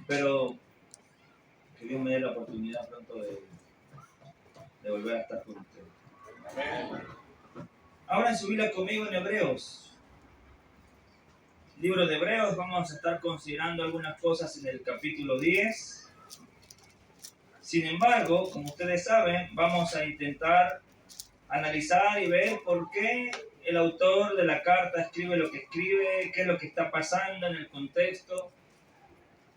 Pero que Dios me dé la oportunidad pronto de volver a estar con ustedes. Amén. Ahora en su Biblia conmigo en Hebreos. Libro de Hebreos, vamos a estar considerando algunas cosas en el capítulo 10. Sin embargo, como ustedes saben, vamos a intentar analizar y ver por qué el autor de la carta escribe lo que escribe, qué es lo que está pasando en el contexto,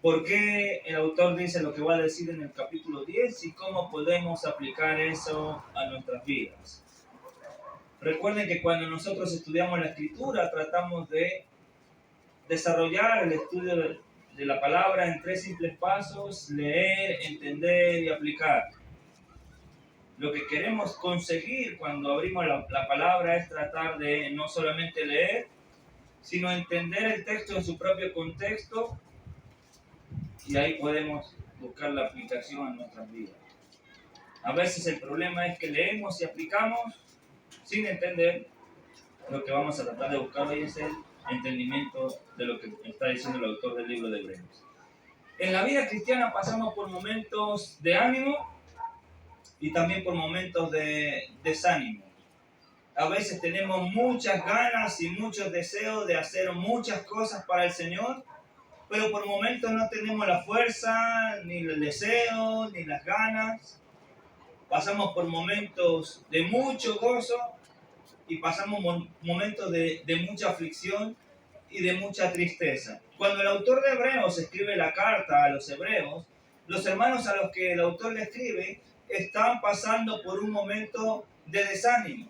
por qué el autor dice lo que va a decir en el capítulo 10 y cómo podemos aplicar eso a nuestras vidas. Recuerden que cuando nosotros estudiamos la escritura tratamos de desarrollar el estudio de la palabra en 3 simples pasos: leer, entender y aplicar. Lo que queremos conseguir cuando abrimos la palabra es tratar de no solamente leer, sino entender el texto en su propio contexto, y ahí podemos buscar la aplicación a nuestras vidas. A veces el problema es que leemos y aplicamos sin entender. Lo que vamos a tratar de buscar hoy es el entendimiento de lo que está diciendo el autor del libro de Hebreos. En la vida cristiana pasamos por momentos de ánimo y también por momentos de desánimo. A veces tenemos muchas ganas y muchos deseos de hacer muchas cosas para el Señor, pero por momentos no tenemos la fuerza, ni el deseo, ni las ganas. Pasamos por momentos de mucho gozo y pasamos momentos de mucha aflicción y de mucha tristeza. Cuando el autor de Hebreos escribe la carta a los hebreos, los hermanos a los que el autor le escribe están pasando por un momento de desánimo.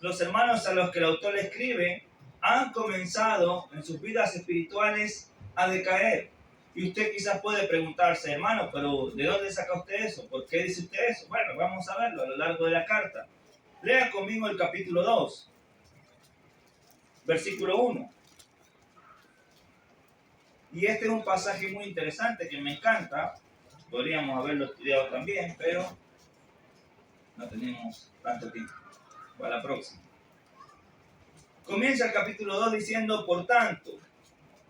Los hermanos a los que el autor le escribe han comenzado en sus vidas espirituales a decaer. Y usted quizás puede preguntarse: hermano, pero ¿de dónde saca usted eso? ¿Por qué dice usted eso? Bueno, vamos a verlo a lo largo de la carta. Lea conmigo el capítulo 2, versículo 1. Y este es un pasaje muy interesante que me encanta. Podríamos haberlo estudiado también, pero no tenemos tanto tiempo. Para la próxima. Comienza el capítulo 2 diciendo por tanto.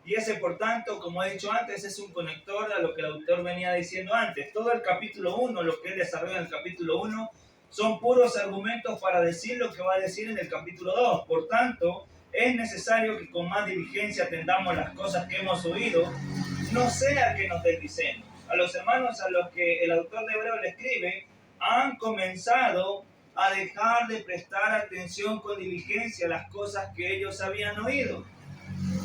Y ese por tanto, como he dicho antes, es un conector a lo que el autor venía diciendo antes. Todo el capítulo 1, lo que él desarrolla en el capítulo 1, son puros argumentos para decir lo que va a decir en el capítulo 2. Por tanto, es necesario que con más diligencia atendamos las cosas que hemos oído, no sea que nos deslicemos. A los hermanos a los que el autor de Hebreos le escribe, han comenzado a dejar de prestar atención con diligencia a las cosas que ellos habían oído.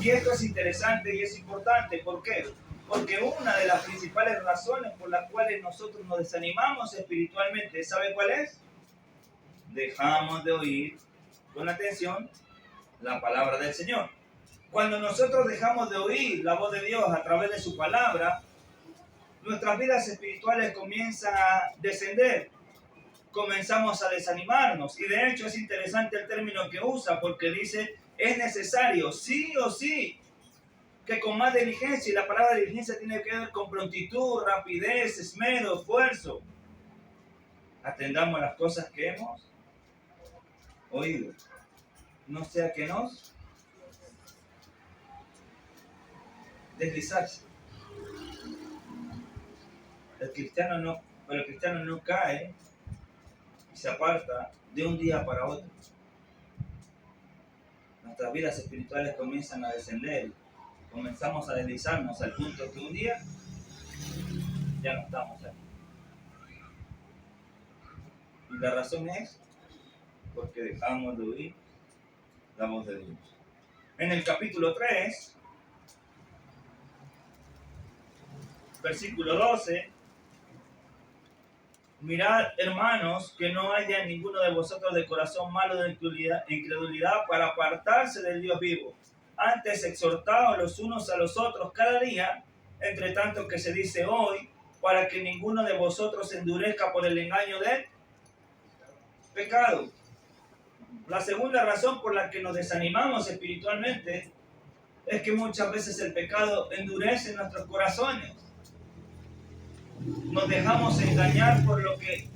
Y esto es interesante y es importante. ¿Por qué? Porque una de las principales razones por las cuales nosotros nos desanimamos espiritualmente, ¿sabe cuál es? Dejamos de oír con atención la palabra del Señor. Cuando nosotros dejamos de oír la voz de Dios a través de su palabra, nuestras vidas espirituales comienzan a descender. Comenzamos a desanimarnos. Y de hecho es interesante el término que usa, porque dice: es necesario, sí o sí, que con más diligencia. Y la palabra diligencia tiene que ver con prontitud, rapidez, esmero, esfuerzo. Atendamos las cosas que hemos oído, no sea que nos deslizarse. El cristiano no cae y se aparta de un día para otro. Nuestras vidas espirituales comienzan a descender, comenzamos a deslizarnos al punto que un día ya no estamos aquí. Y la razón es porque dejamos de oír la voz de Dios. En el capítulo 3, versículo 12, mirad, hermanos, que no haya ninguno de vosotros de corazón malo de incredulidad para apartarse del Dios vivo. Antes exhortaos los unos a los otros cada día, entre tanto que se dice hoy, para que ninguno de vosotros se endurezca por el engaño del pecado. La segunda razón por la que nos desanimamos espiritualmente es que muchas veces el pecado endurece nuestros corazones. Nos dejamos engañar por lo que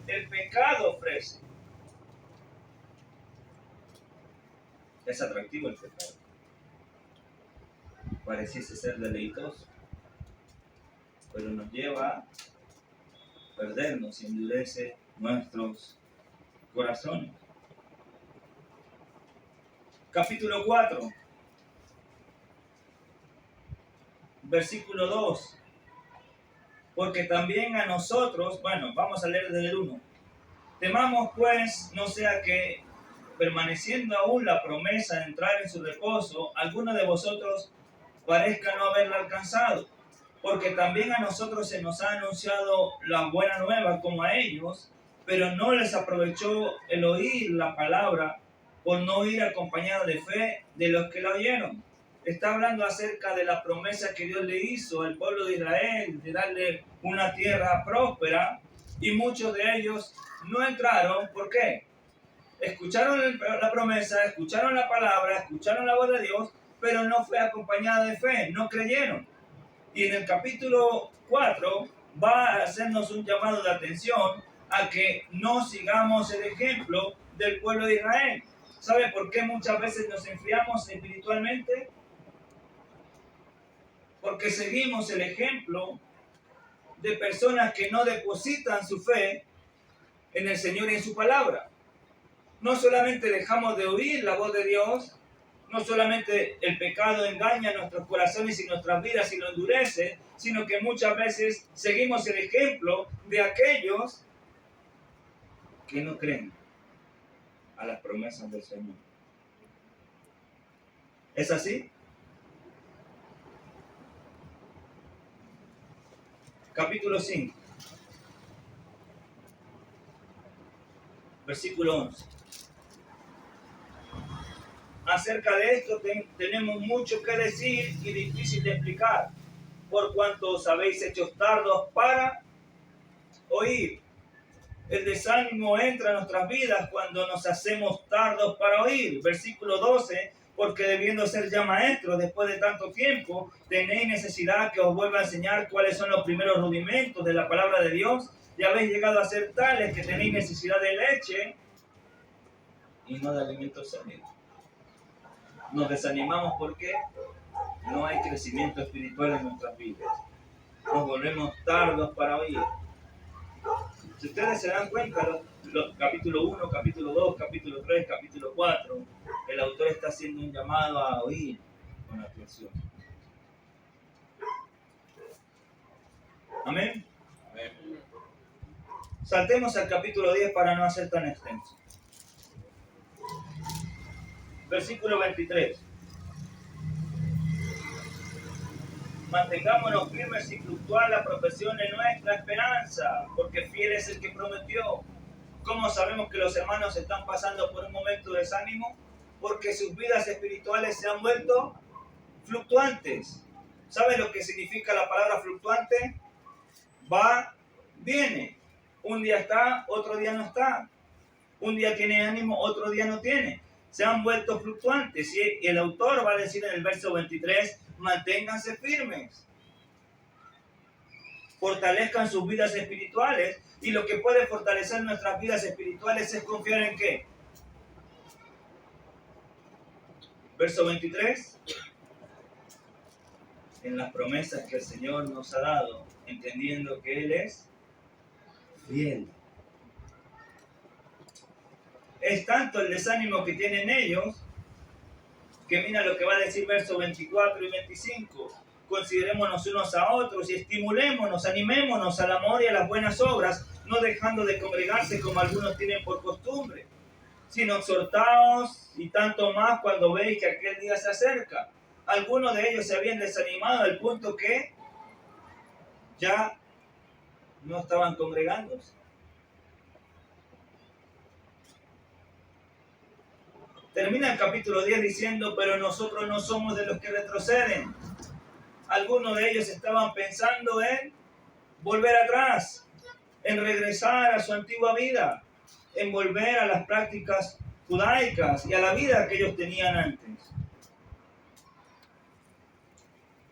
el pecado ofrece. Es atractivo el pecado. Pareciese ser deleitoso. pero nos lleva a perdernos y endurece nuestros corazones. Capítulo 4, versículo 2. Porque también a nosotros, vamos a leer desde el 1. Temamos pues, no sea que, permaneciendo aún la promesa de entrar en su reposo, alguno de vosotros parezca no haberla alcanzado. Porque también a nosotros se nos ha anunciado la buena nueva como a ellos, pero no les aprovechó el oír la palabra por no ir acompañada de fe de los que la oyeron. Está hablando acerca de la promesa que Dios le hizo al pueblo de Israel, de darle una tierra próspera, y muchos de ellos no entraron. ¿Por qué? Escucharon la promesa, escucharon la palabra, escucharon la voz de Dios, pero no fue acompañada de fe, no creyeron. Y en el capítulo 4 va a hacernos un llamado de atención a que no sigamos el ejemplo del pueblo de Israel. ¿Sabe por qué muchas veces nos enfriamos espiritualmente? Porque seguimos el ejemplo de personas que no depositan su fe en el Señor y en su palabra. No solamente dejamos de oír la voz de Dios, no solamente el pecado engaña nuestros corazones y nuestras vidas y lo endurece, sino que muchas veces seguimos el ejemplo de aquellos que no creen a las promesas del Señor. ¿Es así? Capítulo 5, versículo 11. Acerca de esto tenemos mucho que decir y difícil de explicar, por cuanto os habéis hecho tardos para oír. El desánimo entra en nuestras vidas cuando nos hacemos tardos para oír. Versículo 12, porque debiendo ser ya maestros después de tanto tiempo, tenéis necesidad que os vuelva a enseñar cuáles son los primeros rudimentos de la palabra de Dios, y habéis llegado a ser tales que tenéis necesidad de leche y no de alimento sólido. Nos desanimamos porque no hay crecimiento espiritual en nuestras vidas. Nos volvemos tardos para oír. Si ustedes se dan cuenta, los capítulo 1, capítulo 2, capítulo 3, capítulo 4, el autor está haciendo un llamado a oír con atención. ¿Amén? Amén. Saltemos al capítulo 10 para no hacer tan extenso. Versículo 23. Mantengámonos firmes sin fluctuar la profesión de nuestra esperanza, porque fiel es el que prometió. ¿Cómo sabemos que los hermanos están pasando por un momento de desánimo? Porque sus vidas espirituales se han vuelto fluctuantes. ¿Sabe lo que significa la palabra fluctuante? Va, viene. Un día está, otro día no está. Un día tiene ánimo, otro día no tiene. Se han vuelto fluctuantes. Y el autor va a decir en el verso 23, manténganse firmes. Fortalezcan sus vidas espirituales. Y lo que puede fortalecer nuestras vidas espirituales es confiar en ¿qué? Verso 23. En las promesas que el Señor nos ha dado, entendiendo que Él es fiel. Es tanto el desánimo que tienen ellos, que mira lo que va a decir versos 24 y 25. Considerémonos unos a otros y estimulémonos, animémonos al amor y a las buenas obras, no dejando de congregarse como algunos tienen por costumbre, sino exhortaos, y tanto más cuando veis que aquel día se acerca. Algunos de ellos se habían desanimado al punto que ya no estaban congregándose. Termina el capítulo 10 diciendo, pero nosotros no somos de los que retroceden. Algunos de ellos estaban pensando en volver atrás, en regresar a su antigua vida, en volver a las prácticas judaicas y a la vida que ellos tenían antes.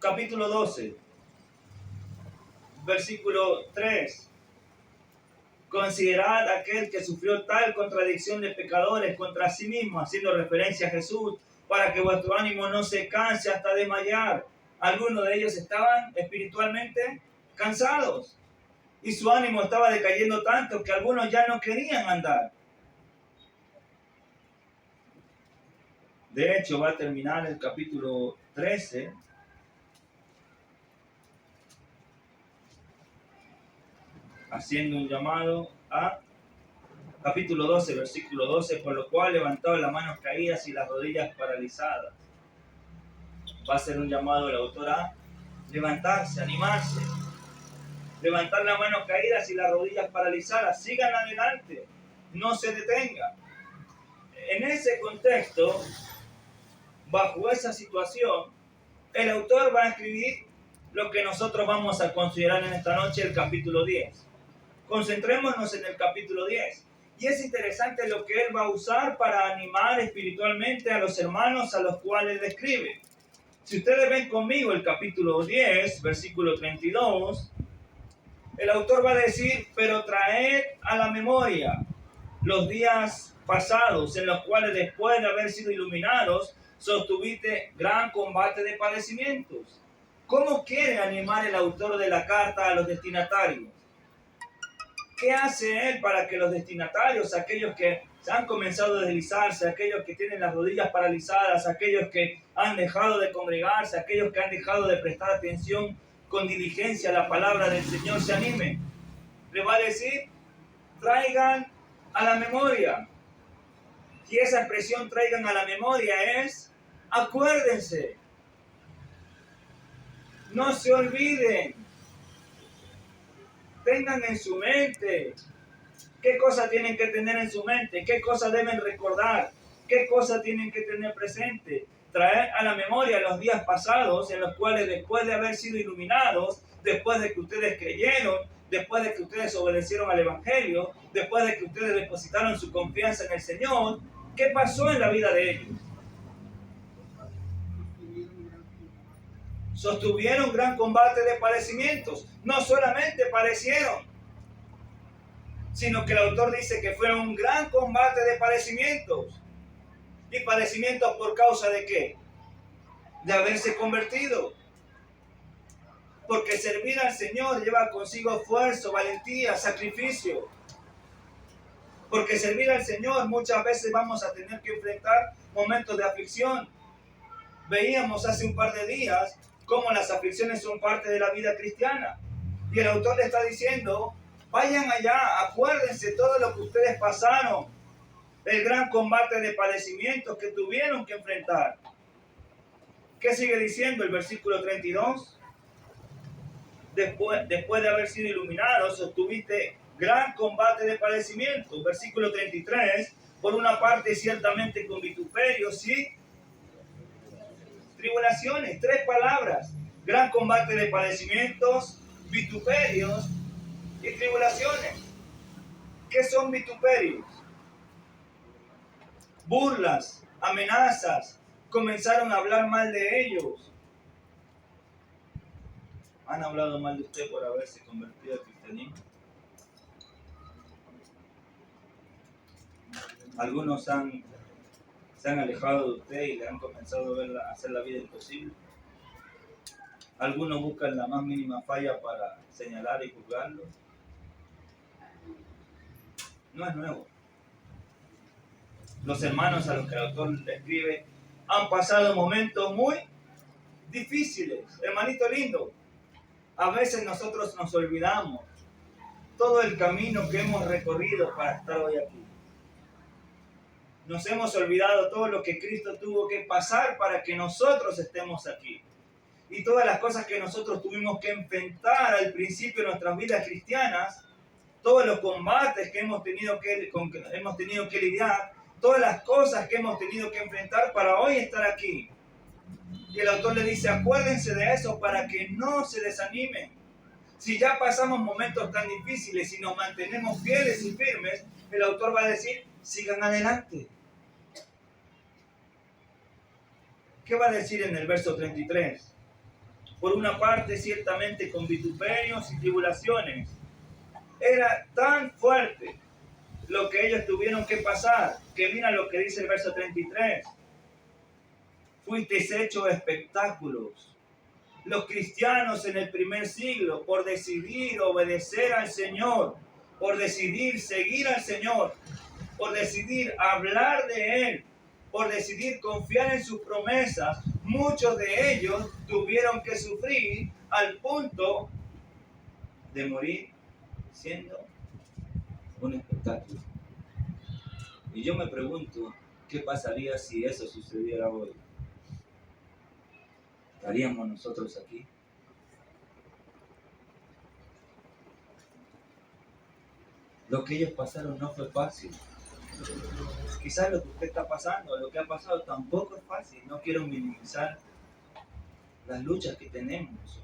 Capítulo 12, versículo 3. Considerad aquel que sufrió tal contradicción de pecadores contra sí mismo, haciendo referencia a Jesús, para que vuestro ánimo no se canse hasta desmayar. Algunos de ellos estaban espiritualmente cansados. Y su ánimo estaba decayendo tanto que algunos ya no querían andar. De hecho, va a terminar el capítulo 13 haciendo un llamado a capítulo 12, versículo 12, por lo cual levantado las manos caídas y las rodillas paralizadas. Va a ser un llamado del autor a levantarse, animarse, levantar las manos caídas y las rodillas paralizadas. Sigan adelante, no se detengan. En ese contexto, bajo esa situación, el autor va a escribir lo que nosotros vamos a considerar en esta noche el capítulo 10. Concentrémonos en el capítulo 10. Y es interesante lo que él va a usar para animar espiritualmente a los hermanos a los cuales le escribe. Si ustedes ven conmigo el capítulo 10, versículo 32, el autor va a decir, pero traed a la memoria los días pasados en los cuales después de haber sido iluminados, sostuviste gran combate de padecimientos. ¿Cómo quiere animar el autor de la carta a los destinatarios? ¿Qué hace él para que los destinatarios, aquellos que han comenzado a deslizarse, aquellos que tienen las rodillas paralizadas, aquellos que han dejado de congregarse, aquellos que han dejado de prestar atención con diligencia a la palabra del Señor, se animen? Le va a decir, traigan a la memoria. Y esa expresión traigan a la memoria es, acuérdense, no se olviden, tengan en su mente. ¿Qué cosas tienen que tener en su mente? ¿Qué cosas deben recordar? ¿Qué cosas tienen que tener presente? Traer a la memoria los días pasados en los cuales después de haber sido iluminados, después de que ustedes creyeron, después de que ustedes obedecieron al Evangelio, después de que ustedes depositaron su confianza en el Señor, ¿qué pasó en la vida de ellos? Sostuvieron gran combate de padecimientos. No solamente padecieron, sino que el autor dice que fueron un gran combate de padecimientos. ¿Y padecimientos por causa de qué? De haberse convertido. Porque servir al Señor lleva consigo esfuerzo, valentía, sacrificio. Porque servir al Señor muchas veces vamos a tener que enfrentar momentos de aflicción. Veíamos hace un par de días cómo las aflicciones son parte de la vida cristiana. Y el autor le está diciendo, vayan allá, acuérdense todo lo que ustedes pasaron, el gran combate de padecimientos que tuvieron que enfrentar. ¿Qué sigue diciendo el versículo 32? Después de haber sido iluminados, sostuviste gran combate de padecimientos. Versículo 33, por una parte ciertamente con vituperios y tribulaciones. 3 palabras, gran combate de padecimientos, vituperios y tribulaciones. ¿Qué son vituperios? Burlas, amenazas, comenzaron a hablar mal de ellos. ¿Han hablado mal de usted por haberse convertido al cristianismo? Algunos se han alejado de usted y le han comenzado a hacer la vida imposible. Algunos buscan la más mínima falla para señalar y juzgarlo. No es nuevo. Los hermanos a los que el autor le escribe han pasado momentos muy difíciles. Hermanito lindo, a veces nosotros nos olvidamos todo el camino que hemos recorrido para estar hoy aquí. Nos hemos olvidado todo lo que Cristo tuvo que pasar para que nosotros estemos aquí. Y todas las cosas que nosotros tuvimos que enfrentar al principio de nuestras vidas cristianas, todos los combates que hemos tenido que lidiar, todas las cosas que hemos tenido que enfrentar para hoy estar aquí. Y el autor le dice, acuérdense de eso para que no se desanimen. Si ya pasamos momentos tan difíciles y nos mantenemos fieles y firmes, el autor va a decir, sigan adelante. ¿Qué va a decir en el verso 33? Por una parte, ciertamente con vituperios y tribulaciones. Era tan fuerte lo que ellos tuvieron que pasar, que mira lo que dice el verso 33. Fuisteis hechos espectáculos los cristianos en el primer siglo, por decidir obedecer al Señor, por decidir seguir al Señor, por decidir hablar de Él, por decidir confiar en sus promesas, muchos de ellos tuvieron que sufrir al punto de morir siendo un espectáculo. Y yo me pregunto, ¿qué pasaría si eso sucediera hoy? ¿Estaríamos nosotros aquí? Lo que ellos pasaron no fue fácil. Quizás lo que usted está pasando, lo que ha pasado tampoco es fácil. No quiero minimizar las luchas que tenemos,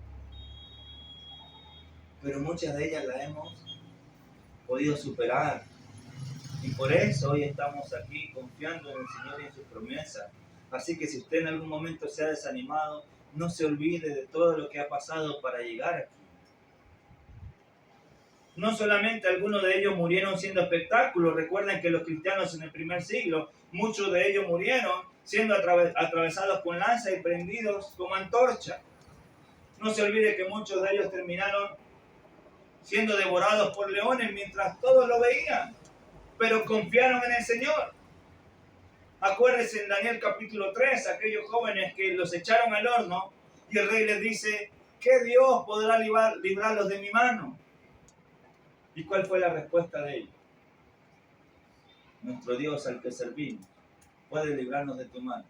pero muchas de ellas las hemos podido superar. Y por eso hoy estamos aquí confiando en el Señor y en sus promesas. Así que si usted en algún momento se ha desanimado, no se olvide de todo lo que ha pasado para llegar aquí. No solamente algunos de ellos murieron siendo espectáculos, recuerden que los cristianos en el primer siglo, muchos de ellos murieron siendo atravesados con lanza y prendidos como antorcha. No se olvide que muchos de ellos terminaron siendo devorados por leones mientras todos lo veían, pero confiaron en el Señor. Acuérdense en Daniel capítulo 3, aquellos jóvenes que los echaron al horno y el rey les dice, ¿qué Dios podrá librarlos de mi mano? ¿Y cuál fue la respuesta de ellos? Nuestro Dios al que servimos puede librarnos de tu mano.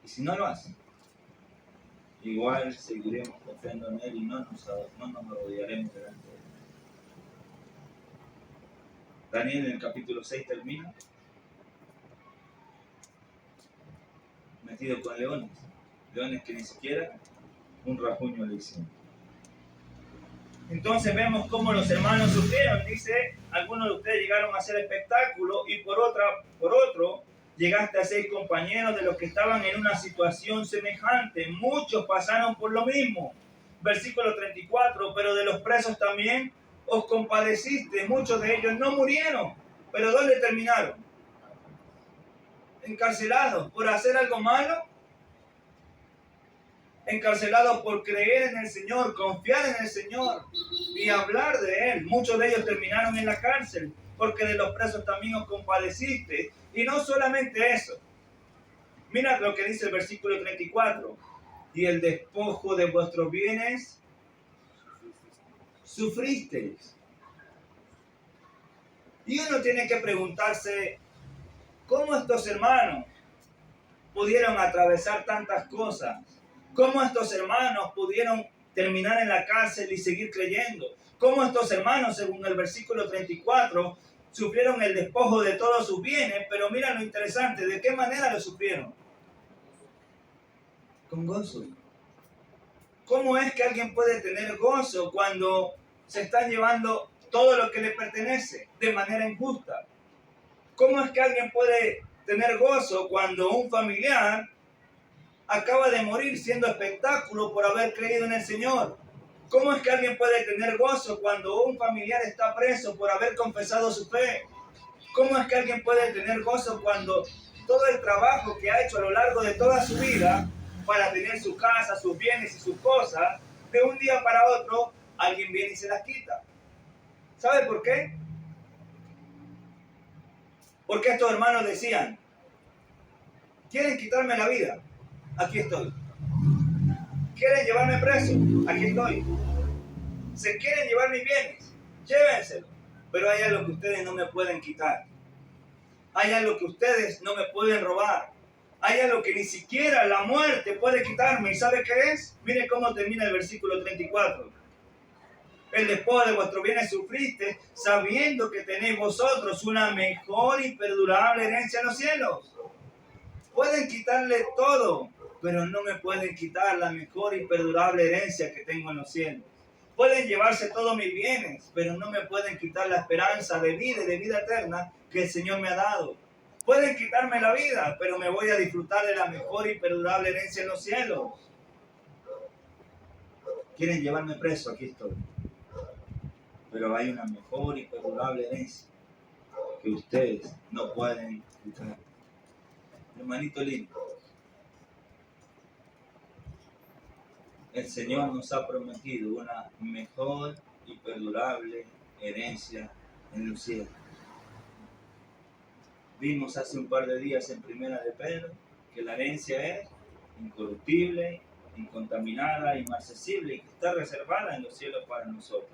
Y si no lo hace, igual seguiremos confiando en Él y no nos arrodillaremos delante de Él. Daniel en el capítulo 6 termina metido con leones que ni siquiera un rasguño le hicieron. Entonces vemos cómo los hermanos sufrieron. Dice, algunos de ustedes llegaron a hacer espectáculo y por otro, llegaste a ser compañeros de los que estaban en una situación semejante. Muchos pasaron por lo mismo. Versículo 34, pero de los presos también os compadeciste. Muchos de ellos no murieron, pero ¿dónde terminaron? Encarcelados por hacer algo malo. Encarcelados por creer en el Señor, confiar en el Señor y hablar de Él. Muchos de ellos terminaron en la cárcel, porque de los presos también os compadeciste. Y no solamente eso. Mira lo que dice el versículo 34. Y el despojo de vuestros bienes sufristeis. Y uno tiene que preguntarse, ¿cómo estos hermanos pudieron atravesar tantas cosas? ¿Cómo estos hermanos pudieron terminar en la cárcel y seguir creyendo? ¿Cómo estos hermanos, según el versículo 34, sufrieron el despojo de todos sus bienes? Pero mira lo interesante, ¿de qué manera lo sufrieron? Con gozo. ¿Cómo es que alguien puede tener gozo cuando se están llevando todo lo que le pertenece de manera injusta? ¿Cómo es que alguien puede tener gozo cuando un familiar acaba de morir siendo espectáculo por haber creído en el Señor? ¿Cómo es que alguien puede tener gozo cuando un familiar está preso por haber confesado su fe? ¿Cómo es que alguien puede tener gozo cuando todo el trabajo que ha hecho a lo largo de toda su vida para tener su casa, sus bienes y sus cosas, de un día para otro alguien viene y se las quita? ¿Sabe por qué? Porque estos hermanos decían, ¿quieren quitarme la vida? Aquí estoy. ¿Quieren llevarme preso? Aquí estoy. ¿Se quieren llevar mis bienes? Llévenselo. Pero hay algo que ustedes no me pueden quitar. Hay algo que ustedes no me pueden robar. Hay algo que ni siquiera la muerte puede quitarme. ¿Y sabe qué es? Mire cómo termina el versículo 34. El despojo de vuestros bienes sufriste, sabiendo que tenéis vosotros una mejor y perdurable herencia en los cielos. Pueden quitarle todo, pero no me pueden quitar la mejor y perdurable herencia que tengo en los cielos. Pueden llevarse todos mis bienes, pero no me pueden quitar la esperanza de vida y de vida eterna que el Señor me ha dado. Pueden quitarme la vida, pero me voy a disfrutar de la mejor y perdurable herencia en los cielos. Quieren llevarme preso, aquí estoy. Pero hay una mejor y perdurable herencia que ustedes no pueden quitar. Hermanito lindo, el Señor nos ha prometido una mejor y perdurable herencia en los cielos. Vimos hace un par de días en Primera de Pedro que la herencia es incorruptible, incontaminada, inmarcesible y que está reservada en los cielos para nosotros.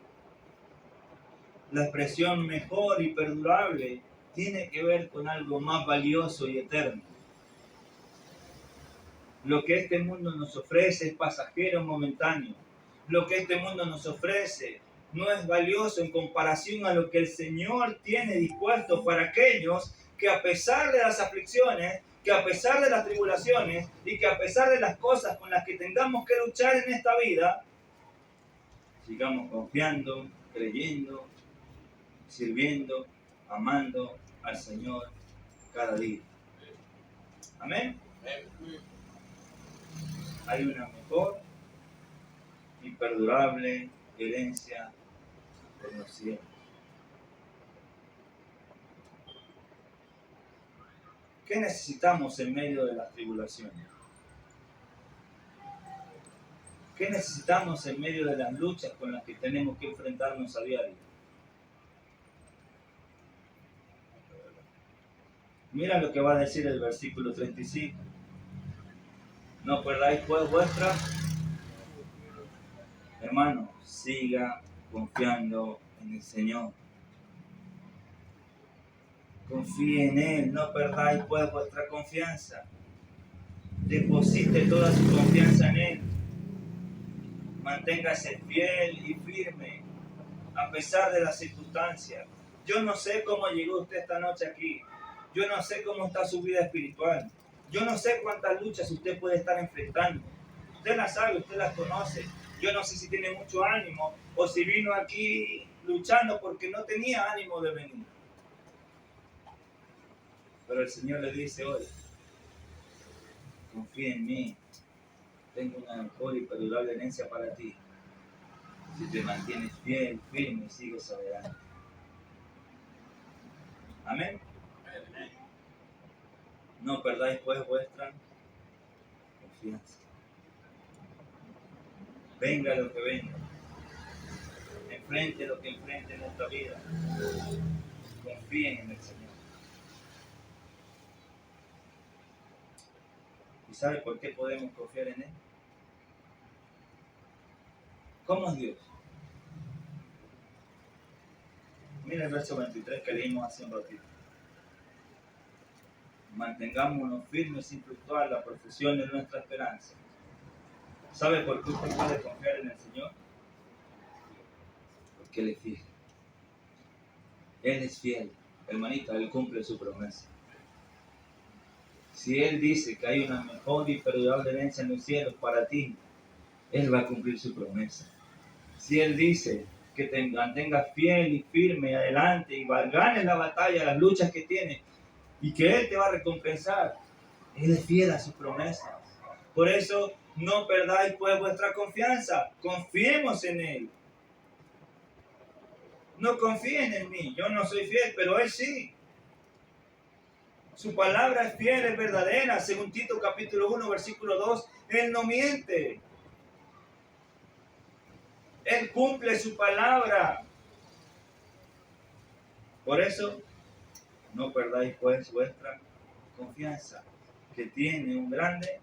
La expresión mejor y perdurable tiene que ver con algo más valioso y eterno. Lo que este mundo nos ofrece es pasajero, momentáneo. Lo que este mundo nos ofrece no es valioso en comparación a lo que el Señor tiene dispuesto para aquellos que a pesar de las aflicciones, que a pesar de las tribulaciones y que a pesar de las cosas con las que tengamos que luchar en esta vida, sigamos confiando, creyendo, sirviendo, amando al Señor cada día. Amén. Hay una mejor y perdurable herencia en los cielos. ¿Qué necesitamos en medio de las tribulaciones? ¿Qué necesitamos en medio de las luchas con las que tenemos que enfrentarnos a diario? Mira lo que va a decir el versículo 35. No perdáis pues vuestra. Hermano, siga confiando en el Señor. Confíe en Él, no perdáis pues vuestra confianza. Deposite toda su confianza en Él. Manténgase fiel y firme a pesar de las circunstancias. Yo no sé cómo llegó usted esta noche aquí. Yo no sé cómo está su vida espiritual. Yo no sé cuántas luchas usted puede estar enfrentando. Usted las sabe, usted las conoce. Yo no sé si tiene mucho ánimo o si vino aquí luchando porque no tenía ánimo de venir. Pero el Señor le dice hoy, confía en mí. Tengo una mejor y perdurable herencia para ti. Si te mantienes fiel, firme y sigues adelante. Amén. No perdáis pues vuestra confianza. Venga lo que venga. Enfrente lo que enfrente en esta vida. Confíen en el Señor. ¿Y sabe por qué podemos confiar en Él? ¿Cómo es Dios? Mira el verso 23 que leímos hace un ratito. Mantengámonos firmes sin fluctuar la profesión de nuestra esperanza. ¿Sabe por qué usted puede confiar en el Señor? Porque Él es fiel. Él es fiel. Hermanita, Él cumple su promesa. Si Él dice que hay una mejor y perdurable herencia en los cielos para ti, Él va a cumplir su promesa. Si Él dice que te mantengas fiel y firme adelante y ganes la batalla, las luchas que tienes, y que Él te va a recompensar, Él es fiel a sus promesas. Por eso, no perdáis pues vuestra confianza. Confiemos en Él. No confíen en mí. Yo no soy fiel, pero Él sí. Su palabra es fiel, es verdadera. Según Tito capítulo 1, versículo 2, Él no miente. Él cumple su palabra. Por eso, no perdáis pues vuestra confianza, que tiene un grande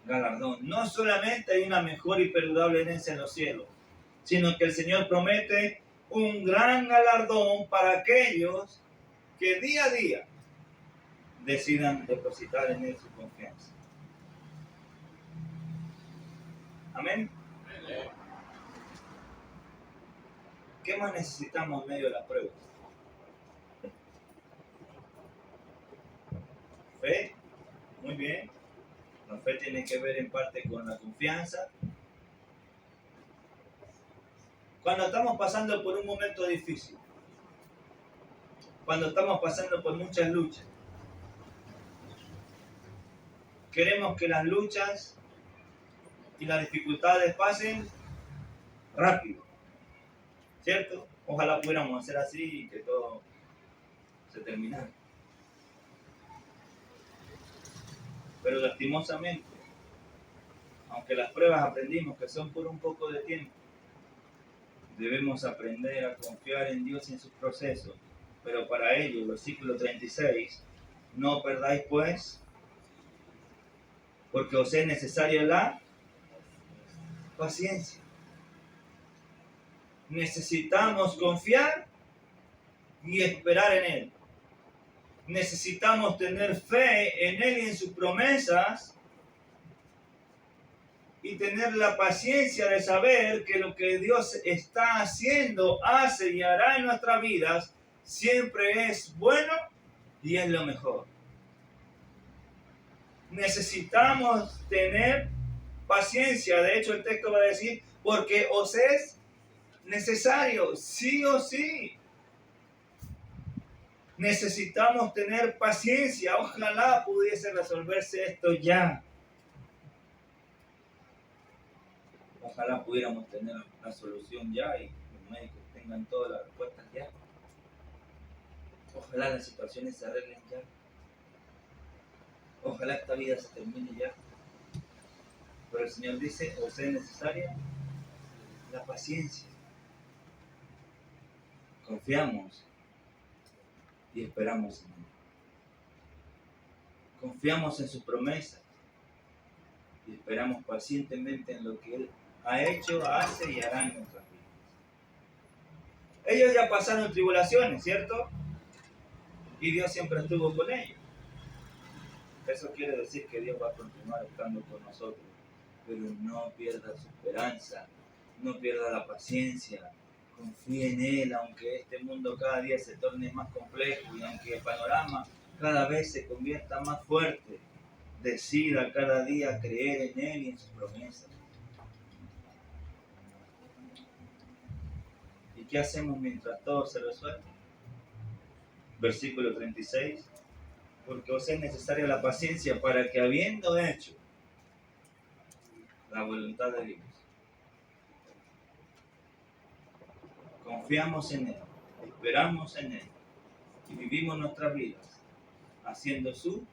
galardón. No solamente hay una mejor y perdurable herencia en los cielos, sino que el Señor promete un gran galardón para aquellos que día a día decidan depositar en Él su confianza. Amén. ¿Qué más necesitamos en medio de las pruebas? Fe. Muy bien. La fe tiene que ver en parte con la confianza. Cuando estamos pasando por un momento difícil, cuando estamos pasando por muchas luchas, queremos que las luchas y las dificultades pasen rápido, ¿cierto? Ojalá pudiéramos hacer así y que todo se terminara. Pero lastimosamente, Aunque las pruebas aprendimos que son por un poco de tiempo, debemos aprender a confiar en Dios y en sus procesos. Pero para ello, versículo 36, no perdáis pues, porque os es necesaria la paciencia. Necesitamos confiar y esperar en Él. Necesitamos tener fe en Él y en sus promesas y tener la paciencia de saber que lo que Dios está haciendo, hace y hará en nuestras vidas siempre es bueno y es lo mejor. Necesitamos tener paciencia. De hecho, el texto va a decir, porque os es necesario, sí o sí. Necesitamos tener paciencia. Ojalá pudiese resolverse esto ya. Ojalá pudiéramos tener la solución ya y los médicos tengan todas las respuestas ya. Ojalá las situaciones se arreglen ya. Ojalá esta vida se termine ya. Pero el Señor dice, os es necesaria la paciencia. Confiamos y esperamos en Él. Confiamos en sus promesas y esperamos pacientemente en lo que Él ha hecho, hace y hará en nuestras vidas. Ellos ya pasaron tribulaciones, ¿cierto? Y Dios siempre estuvo con ellos. Eso quiere decir que Dios va a continuar estando con nosotros. Pero no pierda su esperanza, no pierda la paciencia. Confíe en Él, aunque este mundo cada día se torne más complejo y aunque el panorama cada vez se convierta más fuerte. Decida cada día creer en Él y en sus promesas. ¿Y qué hacemos mientras todo se resuelve? Versículo 36. Porque os es necesaria la paciencia para que habiendo hecho la voluntad de Dios, confiamos en Él, esperamos en Él y vivimos nuestras vidas haciendo su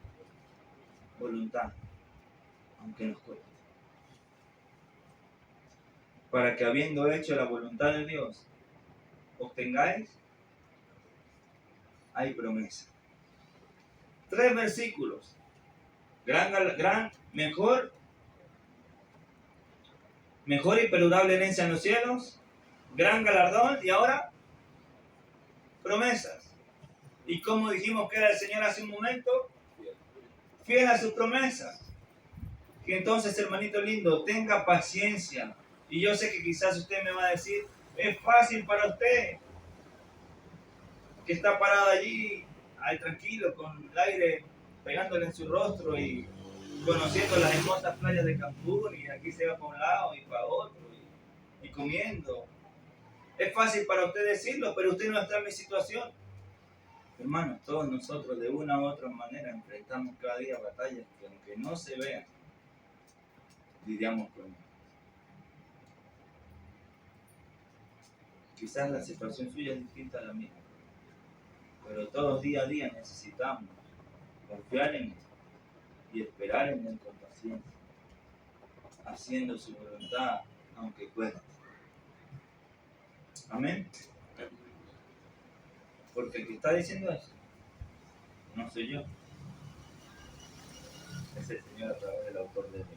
voluntad, aunque nos cueste. Para que habiendo hecho la voluntad de Dios, obtengáis, hay promesa. 3 versículos. Mejor y perdurable herencia en los cielos, gran galardón y ahora promesas. Y como dijimos que era el Señor hace un momento, fiel a sus promesas. Que entonces, hermanito lindo, tenga paciencia. Y yo sé que quizás usted me va a decir, es fácil para usted, que está parado allí, ahí tranquilo, con el aire pegándole en su rostro y conociendo las hermosas playas de Cancún, y aquí se va para un lado y para otro, y comiendo. Es fácil para usted decirlo, pero usted no está en mi situación. Hermanos, todos nosotros de una u otra manera enfrentamos cada día batallas que aunque no se vean, lidiamos con ellas. Quizás la situación suya es distinta a la mía, pero todos día a día necesitamos confiar en Él y esperar en Él con paciencia, haciendo su voluntad, aunque cueste. Amén. Porque el que está diciendo eso no soy yo, es el Señor a través del autor de Dios.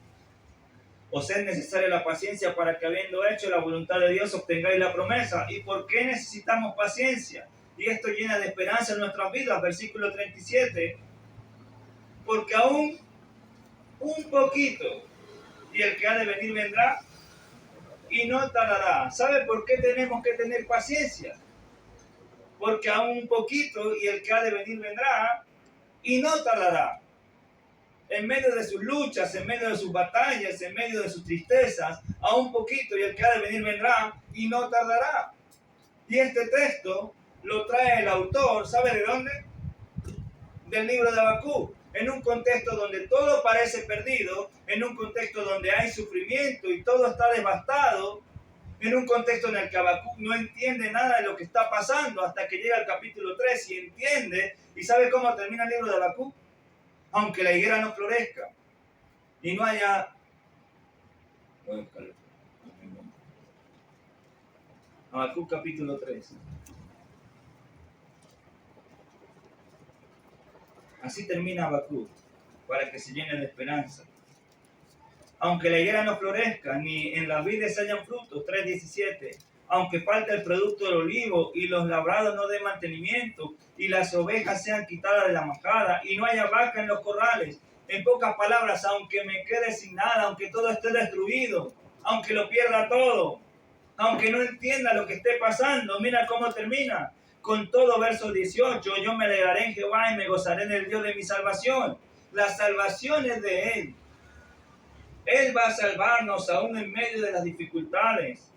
Os es necesaria la paciencia para que habiendo hecho la voluntad de Dios obtengáis la promesa. ¿Y por qué necesitamos paciencia? Y esto llena de esperanza en nuestras vidas. Versículo 37. Porque aún un poquito y el que ha de venir vendrá y no tardará. ¿Sabe por qué tenemos que tener paciencia? Porque aún un poquito y el que ha de venir vendrá y no tardará. En medio de sus luchas, en medio de sus batallas, en medio de sus tristezas, a un poquito y el que ha de venir vendrá y no tardará. Y este texto lo trae el autor, ¿sabe de dónde? Del libro de Habacuc. En un contexto donde todo parece perdido, en un contexto donde hay sufrimiento y todo está devastado, en un contexto en el que Habacuc no entiende nada de lo que está pasando hasta que llega al capítulo 3 y entiende. ¿Y sabe cómo termina el libro de Habacuc? Aunque la higuera no florezca y no haya Habacuc capítulo 3. Así termina Habacuc, para que se llene de esperanza. Aunque la higuera no florezca, ni en las vides hayan frutos, 3:17. Aunque falte el producto del olivo, y los labrados no den mantenimiento, y las ovejas sean quitadas de la majada, y no haya vaca en los corrales. En pocas palabras, aunque me quede sin nada, aunque todo esté destruido, aunque lo pierda todo, aunque no entienda lo que esté pasando, mira cómo termina. Con todo, verso 18, yo me alegraré en Jehová y me gozaré en el Dios de mi salvación. La salvación es de Él. Él va a salvarnos aún en medio de las dificultades.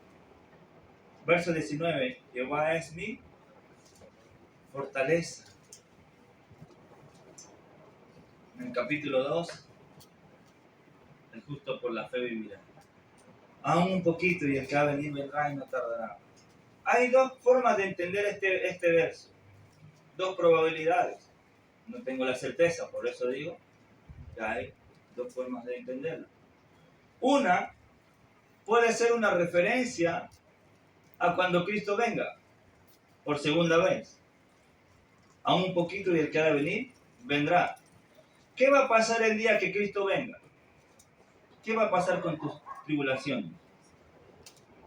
Verso 19, Jehová es mi fortaleza. En el capítulo 2, el justo por la fe vivirá. Aún un poquito y el que va a venir vendrá y no tardará. Hay dos formas de entender este verso. Dos probabilidades. No tengo la certeza, por eso digo que hay dos formas de entenderlo. Una puede ser una referencia a cuando Cristo venga por segunda vez. Aún un poquito y el que ha de venir vendrá. ¿Qué va a pasar el día que Cristo venga? ¿Qué va a pasar con tus tribulaciones?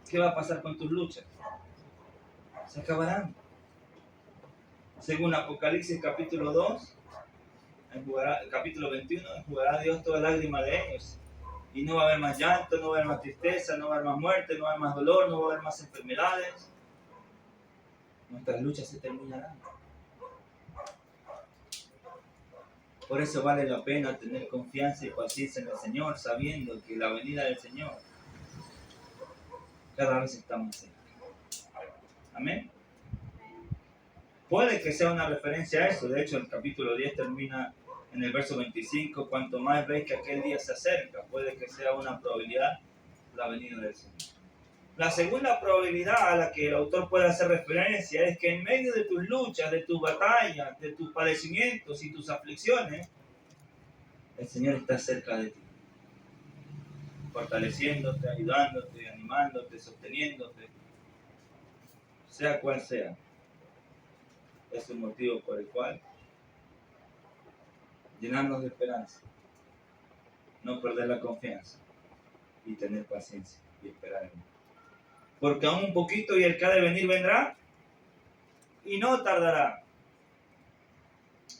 ¿Qué va a pasar con tus luchas? Se acabarán. Según Apocalipsis capítulo 2, capítulo 21, enjugará Dios toda lágrima de ellos. Y no va a haber más llanto, no va a haber más tristeza, no va a haber más muerte, no va a haber más dolor, no va a haber más enfermedades. Nuestras luchas se terminarán. Por eso vale la pena tener confianza y paciencia en el Señor, sabiendo que la venida del Señor cada vez está más cerca. Amén. Puede que sea una referencia a eso. De hecho, el capítulo 10 termina en el verso 25. Cuanto más veis que aquel día se acerca, puede que sea una probabilidad la venida del Señor. La segunda probabilidad a la que el autor puede hacer referencia es que en medio de tus luchas, de tus batallas, de tus padecimientos y tus aflicciones, el Señor está cerca de ti, fortaleciéndote, ayudándote, animándote, sosteniéndote, sea cual sea. Es un motivo por el cual llenarnos de esperanza, no perder la confianza y tener paciencia y esperar en Él. Porque aún un poquito y el que ha de venir vendrá y no tardará.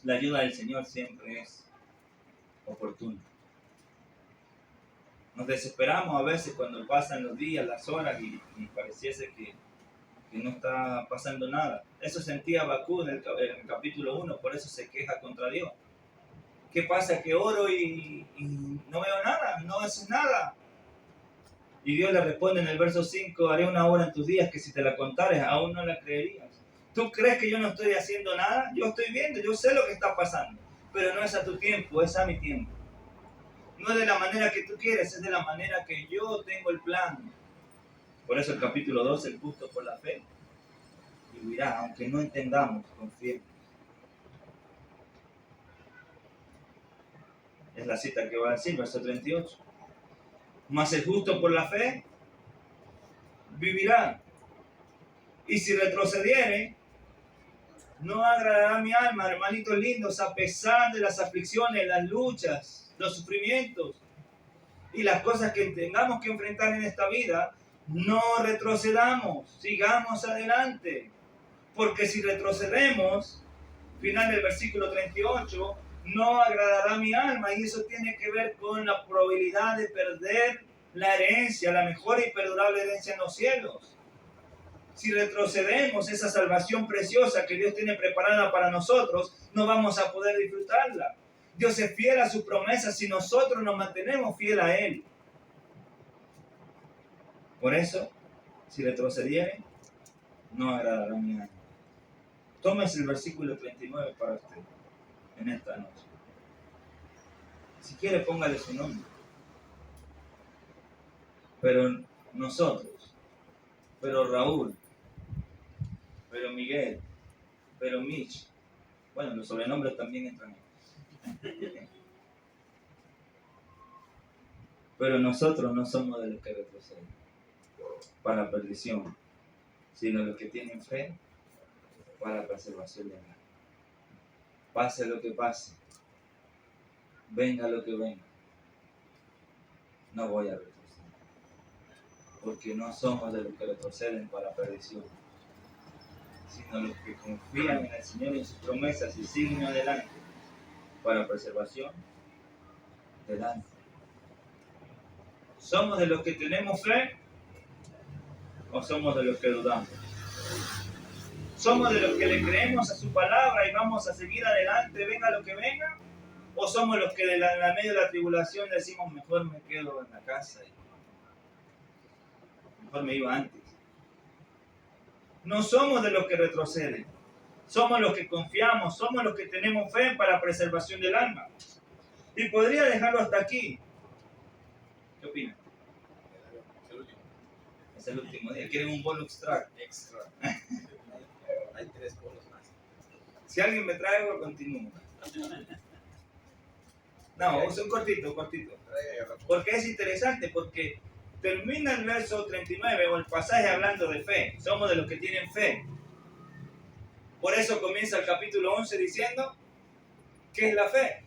La ayuda del Señor siempre es oportuna. Nos desesperamos a veces cuando pasan los días, las horas y pareciese que no está pasando nada. Eso sentía Habacuc en el capítulo 1, por eso se queja contra Dios. ¿Qué pasa? Que oro y no veo nada, no haces nada. Y Dios le responde en el verso 5, haré una obra en tus días que si te la contares aún no la creerías. ¿Tú crees que yo no estoy haciendo nada? Yo estoy viendo, yo sé lo que está pasando, pero no es a tu tiempo, es a mi tiempo. No es de la manera que tú quieres, es de la manera que yo tengo el plan. Por eso el capítulo 2, el justo por la fe vivirá, aunque no entendamos, confiemos. Es la cita que va a decir, verso 38. Mas el justo por la fe vivirá. Y si retrocediere, no agradará mi alma, hermanitos lindos, a pesar de las aflicciones, las luchas, los sufrimientos y las cosas que tengamos que enfrentar en esta vida, no retrocedamos, sigamos adelante. Porque si retrocedemos, final del versículo 38, no agradará mi alma, y eso tiene que ver con la probabilidad de perder la herencia, la mejor y perdurable herencia en los cielos. Si retrocedemos esa salvación preciosa que Dios tiene preparada para nosotros, no vamos a poder disfrutarla. Dios es fiel a sus promesas si nosotros nos mantenemos fiel a Él. Por eso, si retrocediere, no agradará mi alma. Tómese el versículo 39 para usted en esta noche. Si quiere, póngale su nombre. Pero nosotros, pero Raúl, pero Miguel, pero Mitch, bueno, los sobrenombres también entran. Pero nosotros no somos de los que retroceden para la perdición, sino los que tienen fe para la preservación del alma. Pase lo que pase, venga lo que venga, no voy a retroceder. Porque no somos de los que retroceden para la perdición, sino los que confían en el Señor y en sus promesas y siguen adelante para la preservación del alma. ¿Somos de los que tenemos fe o somos de los que dudamos? ¿Somos de los que le creemos a su palabra y vamos a seguir adelante, venga lo que venga? ¿O somos los que en la medio de la tribulación decimos, mejor me quedo en la casa y mejor me iba antes? No somos de los que retroceden, somos los que confiamos, somos los que tenemos fe para la preservación del alma. Y podría dejarlo hasta aquí. ¿Qué opinan? Es el último día. ¿Quieren un bonus track? Extra. Hay 3 bonos más. Si alguien me trae algo, continúo. No, es un cortito. Porque es interesante, porque termina el verso 39 o el pasaje hablando de fe. Somos de los que tienen fe. Por eso comienza el capítulo 11 diciendo ¿qué es la fe?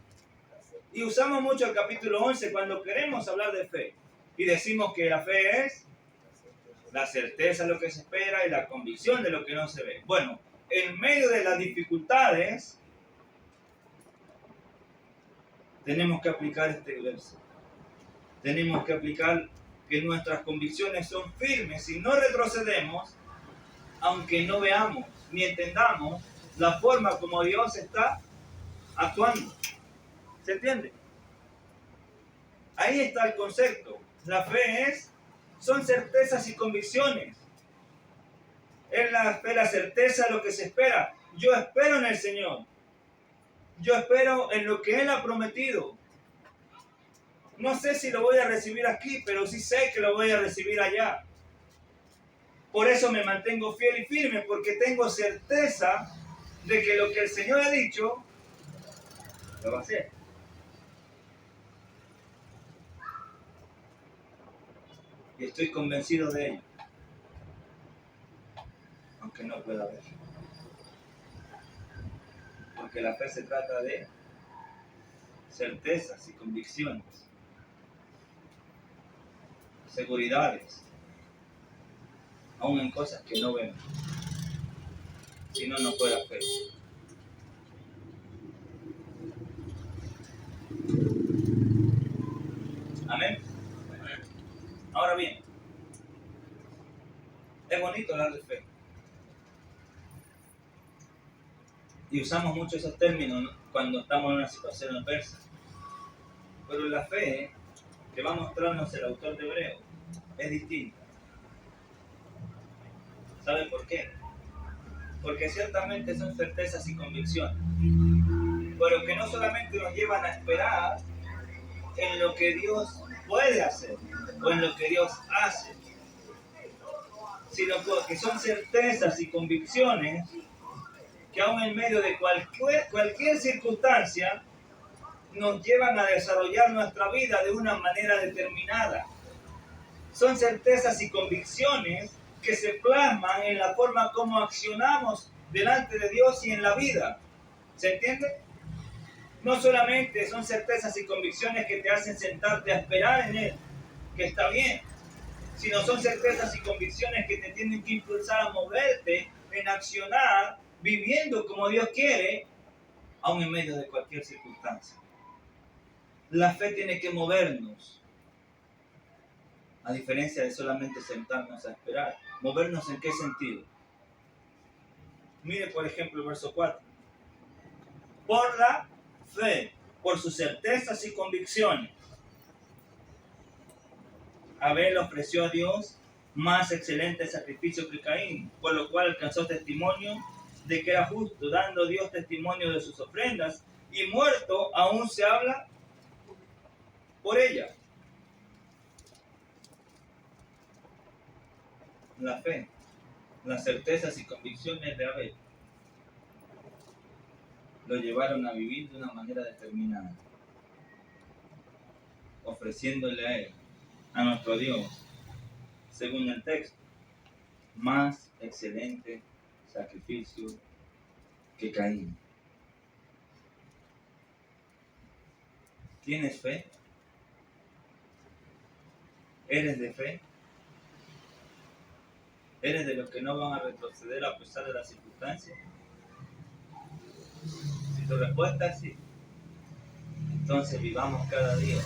Y usamos mucho el capítulo 11 cuando queremos hablar de fe. Y decimos que la fe es la certeza de lo que se espera y la convicción de lo que no se ve. Bueno, en medio de las dificultades, tenemos que aplicar este verso. Tenemos que aplicar que nuestras convicciones son firmes y no retrocedemos, aunque no veamos ni entendamos la forma como Dios está actuando. ¿Se entiende? Ahí está el concepto. La fe son certezas y convicciones. Es la fe, la certeza de lo que se espera. Yo espero en el Señor. Yo espero en lo que Él ha prometido. No sé si lo voy a recibir aquí, pero sí sé que lo voy a recibir allá. Por eso me mantengo fiel y firme, porque tengo certeza de que lo que el Señor ha dicho, lo va a hacer. Y estoy convencido de ello, aunque no pueda ver. Porque la fe se trata de certezas y convicciones, seguridades, aún en cosas que no vemos. Si no, no puede hacer. Amén. Ahora bien, es bonito hablar de fe. Y usamos mucho esos términos, ¿no?, cuando estamos en una situación adversa. Pero la fe que va a mostrarnos el autor de Hebreos es distinta. ¿Sabe por qué? Porque ciertamente son certezas y convicciones, pero que no solamente nos llevan a esperar en lo que Dios puede hacer o en lo que Dios hace, sino que son certezas y convicciones que aún en medio de cualquier circunstancia nos llevan a desarrollar nuestra vida de una manera determinada. Son certezas y convicciones que se plasman en la forma como accionamos delante de Dios y en la vida. ¿Se entiende? No solamente son certezas y convicciones que te hacen sentarte a esperar en Él, que está bien, sino son certezas y convicciones que te tienen que impulsar a moverte en accionar, viviendo como Dios quiere, aun en medio de cualquier circunstancia. La fe tiene que movernos, a diferencia de solamente sentarnos a esperar. ¿Movernos en qué sentido? Mire, por ejemplo, el verso 4. Por la fe, por sus certezas y convicciones, Abel ofreció a Dios más excelente sacrificio que Caín, por lo cual alcanzó testimonio de que era justo, dando Dios testimonio de sus ofrendas, y muerto aún se habla por ella. La fe, las certezas y convicciones de Abel lo llevaron a vivir de una manera determinada, ofreciéndole a Él a nuestro Dios, según el texto, más excelente sacrificio que Caín. ¿Tienes fe? ¿Eres de fe? ¿Eres de los que no van a retroceder a pesar de las circunstancias? Si tu respuesta es sí, entonces vivamos cada día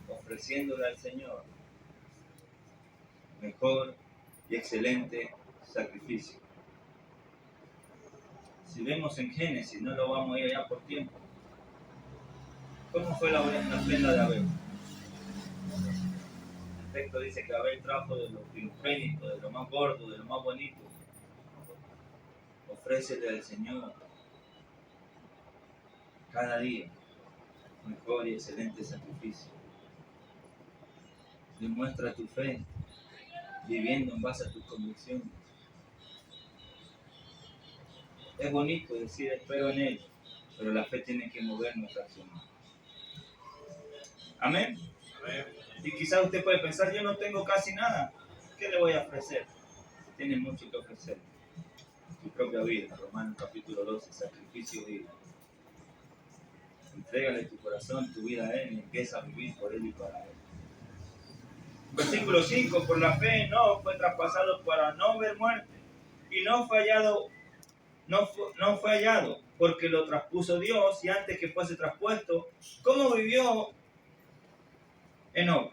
ofreciéndole al Señor mejor y excelente sacrificio. Si vemos en Génesis, no lo vamos a ir allá por tiempo. ¿Cómo fue la ofrenda de Abel? El texto dice que Abel trajo de lo primogénito, de lo más gordo, de lo más bonito. Ofrécele al Señor cada día mejor y excelente sacrificio. Demuestra tu fe viviendo en base a tus convicciones. Es bonito decir espero en Él, pero la fe tiene que mover nuestra acción. Amén. Amén. Y quizás usted puede pensar, yo no tengo casi nada, ¿qué le voy a ofrecer? Tiene mucho que ofrecer. Tu propia vida, Romanos capítulo 12, sacrificio de vida. Entrégale tu corazón, tu vida a Él y empieza a vivir por Él y para Él. Versículo 5, por la fe no fue traspasado para no ver muerte y no fue hallado porque lo traspuso Dios y antes que fuese traspuesto, ¿cómo vivió Enoc?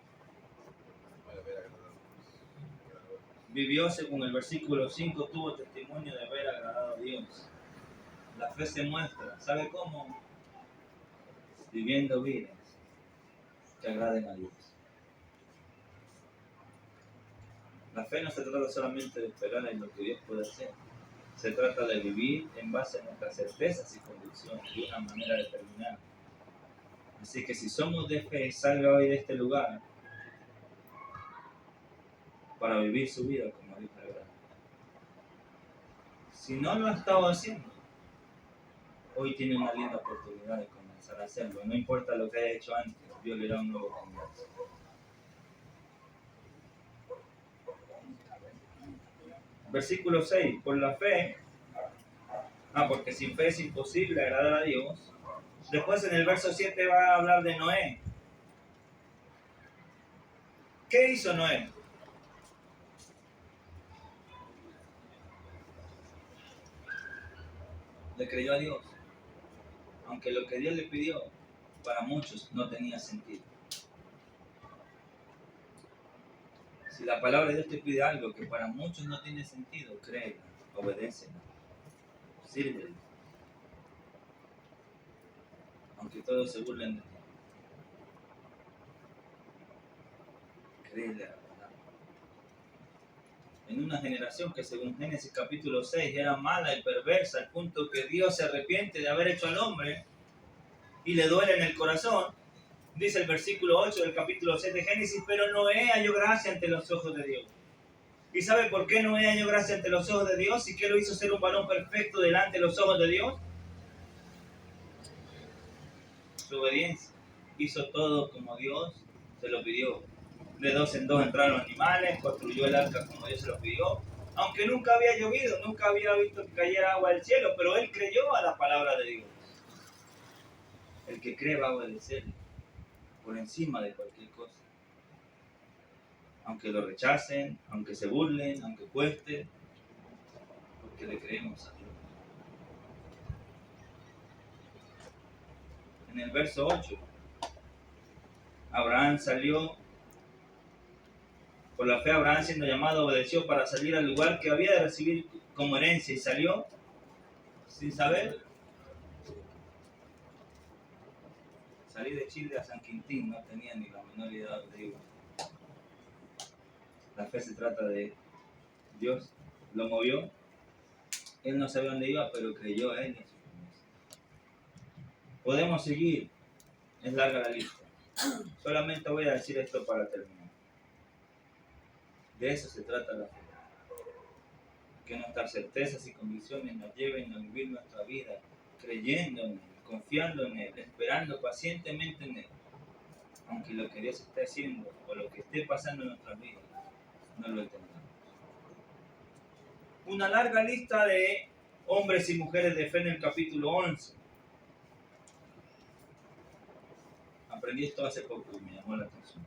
Vivió según el versículo 5, tuvo testimonio de haber agradado a Dios. La fe se muestra, ¿sabe cómo? Viviendo vidas que agraden a Dios. La fe no se trata solamente de esperar en lo que Dios puede hacer. Se trata de vivir en base a nuestras certezas y convicciones de una manera determinada. Así que si somos de fe, salga hoy de este lugar para vivir su vida como Dios le agrada. Si no lo ha estado haciendo, hoy tiene una linda oportunidad de comenzar a hacerlo. No importa lo que haya hecho antes, Dios le da un nuevo comienzo. Versículo 6, por la fe, porque sin fe es imposible agradar a Dios. Después en el verso 7 va a hablar de Noé. ¿Qué hizo Noé? Le creyó a Dios, aunque lo que Dios le pidió para muchos no tenía sentido. Si la palabra de Dios te pide algo que para muchos no tiene sentido, créela, obedécela, sírvele, aunque todos se burlen de ti. Créele a la palabra. En una generación que según Génesis capítulo 6 era mala y perversa, al punto que Dios se arrepiente de haber hecho al hombre y le duele en el corazón, dice el versículo 8 del capítulo 6 de Génesis, pero Noé halló gracia ante los ojos de Dios. ¿Y sabe por qué Noé halló gracia ante los ojos de Dios y qué lo hizo ser un varón perfecto delante de los ojos de Dios? Su obediencia. Hizo todo como Dios se lo pidió. De dos en dos entraron los animales, construyó el arca como Dios se lo pidió. Aunque nunca había llovido, nunca había visto que cayera agua del cielo, pero él creyó a la palabra de Dios. El que cree va a obedecer por encima de cualquier cosa. Aunque lo rechacen, aunque se burlen, aunque cueste, porque le creemos a Dios. En el verso 8, Abraham salió, por la fe Abraham siendo llamado obedeció para salir al lugar que había de recibir como herencia y salió sin saber. Salí de Chile a San Quintín, no tenía ni la menor idea de dónde iba. La fe se trata de Dios, lo movió. Él no sabía dónde iba, pero creyó a Él. Podemos seguir, es larga la lista. Solamente voy a decir esto para terminar. De eso se trata la fe. Que nuestras certezas y convicciones nos lleven a vivir nuestra vida creyendo en Él, confiando en Él, esperando pacientemente en Él, aunque lo que Dios esté haciendo o lo que esté pasando en nuestras vidas, no lo entendamos. Una larga lista de hombres y mujeres de fe en el capítulo 11. Aprendí esto hace poco y me llamó la atención.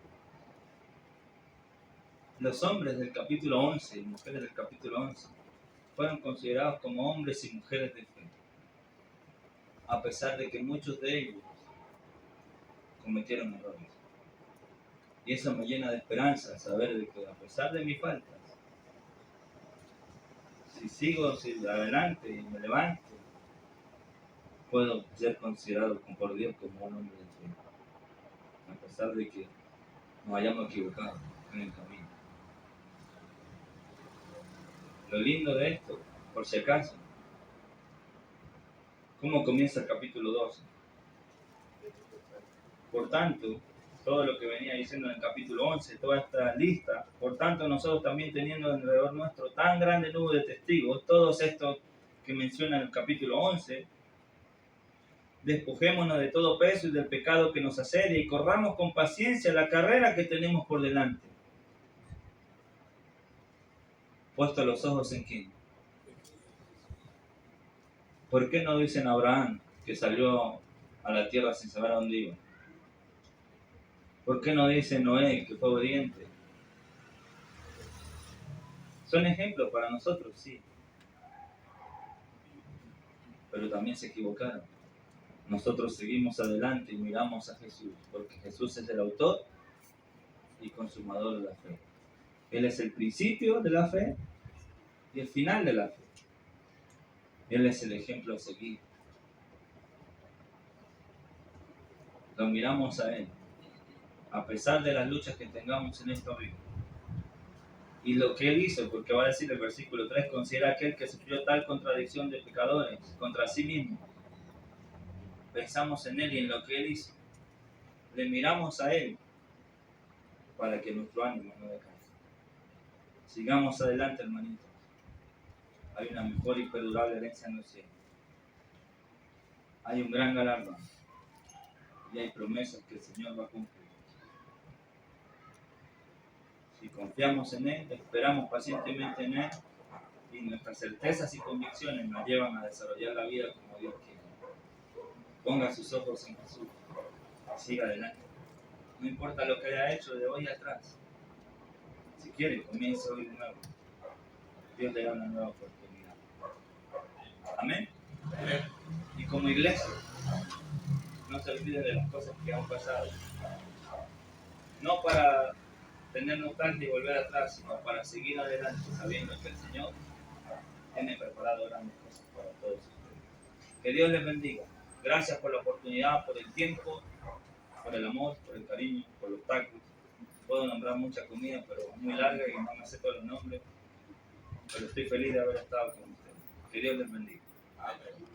Los hombres del capítulo 11 y mujeres del capítulo 11 fueron considerados como hombres y mujeres de fe, a pesar de que muchos de ellos cometieron errores. Y eso me llena de esperanza, saber de que a pesar de mis faltas, si sigo adelante y me levanto, puedo ser considerado por Dios como un hombre de fe, a pesar de que nos hayamos equivocado en el camino. Lo lindo de esto, por si acaso, ¿cómo comienza el capítulo 12? Por tanto, todo lo que venía diciendo en el capítulo 11, toda esta lista, por tanto nosotros también teniendo alrededor nuestro tan grande nube de testigos, todos estos que menciona el capítulo 11, despojémonos de todo peso y del pecado que nos asedia y corramos con paciencia la carrera que tenemos por delante. Puesto los ojos en quién. ¿Por qué no dicen Abraham que salió a la tierra sin saber a dónde iba? ¿Por qué no dice Noé que fue obediente? Son ejemplos para nosotros, sí. Pero también se equivocaron. Nosotros seguimos adelante y miramos a Jesús, porque Jesús es el autor y consumador de la fe. Él es el principio de la fe y el final de la fe. Él es el ejemplo a seguir. Lo miramos a Él, a pesar de las luchas que tengamos en esta vida. Y lo que Él hizo, porque va a decir el versículo 3, considera aquel que sufrió tal contradicción de pecadores contra sí mismo. Pensamos en Él y en lo que Él hizo. Le miramos a Él para que nuestro ánimo no decaiga. Sigamos adelante, hermanitos. Hay una mejor y perdurable herencia en los cielos. Hay un gran galardón. Y hay promesas que el Señor va a cumplir. Si confiamos en Él, esperamos pacientemente en Él, y nuestras certezas y convicciones nos llevan a desarrollar la vida como Dios quiere. Ponga sus ojos en Jesús. Siga adelante. No importa lo que haya hecho de hoy atrás. Si quiere, comience hoy de nuevo. Dios le da una nueva oportunidad. Amén. Y como iglesia, no se olvide de las cosas que han pasado. No para tener nostalgia y volver atrás, sino para seguir adelante, sabiendo que el Señor tiene preparado grandes cosas para todos ustedes. Que Dios les bendiga. Gracias por la oportunidad, por el tiempo, por el amor, por el cariño, por los tacos. Puedo nombrar mucha comida, pero es muy larga y no me sé todos los nombres. Pero estoy feliz de haber estado con ustedes. Que Dios les bendiga. Amén.